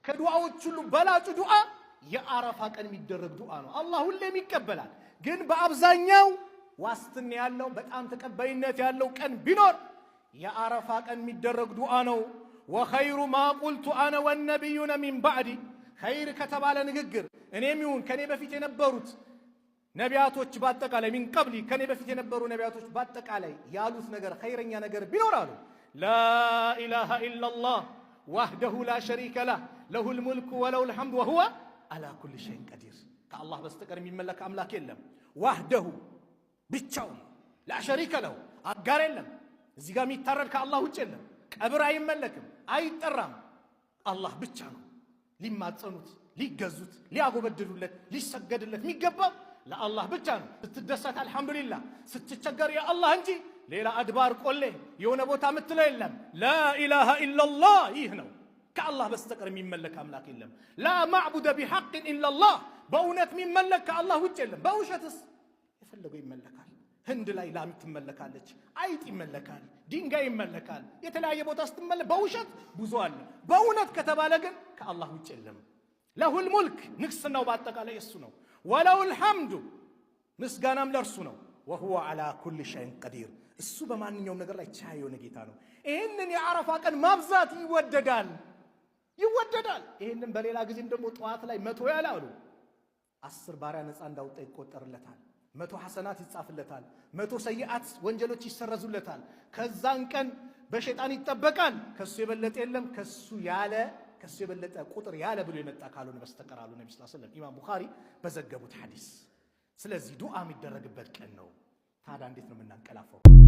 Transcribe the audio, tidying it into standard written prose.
ከዱዓዎች ሁሉ በላጩ ዱዓ የአረፋ ቀን የሚደረግ ዱዓ ነው። አላህ ሁሌም ይቀበላል። ግን በአብዛኛው ዋስትና ያለው በጣም ተቀባይነት ያለው ቀን ቢኖር የአረፋ ቀን የሚደረግ ዱዓ ነው። ወኸይሩ ማ ቁልቱ አነ ወነቢዩነ ሚን ባዕዲ ኸይር ከተባለ ንግግር እኔም ይሁን ከኔ በፊት የነበሩት ነቢያቶች በአጠቃላይ ሚን ቀብሊ ከኔ በፊት የነበሩ ነቢያቶች በአጠቃላይ ያሉት ነገር ኸይረኛ ነገር ቢኖር አሉ ላኢላሃ ኢላላህ ወህደሁ ላ ሸሪከ ለህ ለሁል ሙልኩ ወለሁል ሐምዱ ወሁወ አላ ኩሊ ሸይን ቀዲር። ከአላህ በስተቀር የሚመለክ አምላክ የለም። ዋህደሁ ብቻውን፣ ላ ሸሪከ ለሁ አጋር የለም። እዚህ ጋር የሚታረድ ከአላህ ውጭ የለም። ቀብር አይመለክም፣ አይጠራም። አላህ ብቻ ነው ሊማጸኑት፣ ሊገዙት፣ ሊያጎበድሉለት፣ ሊሰገድለት የሚገባው ለአላህ ብቻ ነው። ስትደሰት አልሐምዱሊላህ፣ ስትቸገር ያ አላህ እንጂ ሌላ አድባር ቆሌ የሆነ ቦታ የምትለው የለም። ላኢላሃ ኢላላህ ይህ ነው። ከአላህ በስተቀር የሚመለክ አምላክ የለም። ላ ማዕቡደ ቢሐቅን ኢላላህ በእውነት የሚመለክ ከአላህ ውጭ የለም። በውሸትስ የፈለገው ይመለካል። ህንድ ላይ ላም ትመለካለች፣ አይጥ ይመለካል፣ ድንጋይ ይመለካል። የተለያየ ቦታ ስትመለክ በውሸት ብዙ አለ። በእውነት ከተባለ ግን ከአላህ ውጭ የለም። ለሁል ሙልክ ንግስናው በአጠቃላይ እሱ ነው። ወለሁል ሐምዱ ምስጋናም ለእርሱ ነው። ወሁወ ዐላ ኩሊ ሸይን ቀዲር እሱ በማንኛውም ነገር ላይ ቻይ የሆነ ጌታ ነው። ይህንን የአረፋ ቀን ማብዛት ይወደዳል ይወደዳል። ይህንን በሌላ ጊዜም ደግሞ ጠዋት ላይ 100 ያለ አሉ 10 ባሪያ ነፃ እንዳወጣ ይቆጠርለታል። 100 ሐሰናት ይጻፍለታል። 100 ሰይአት ወንጀሎች ይሰረዙለታል። ከዛን ቀን በሸይጣን ይጠበቃል። ከሱ የበለጠ የለም። ከሱ የበለጠ ቁጥር ያለ ብሎ የመጣ ካልሆነ በስተቀር አሉ ነብዩ ሰለላሁ ዐለይሂ ወሰለም ኢማም ቡኻሪ በዘገቡት ሐዲስ። ስለዚህ ዱዓ የሚደረግበት ቀን ነው። ታዲያ እንዴት ነው የምናንቀላፈው?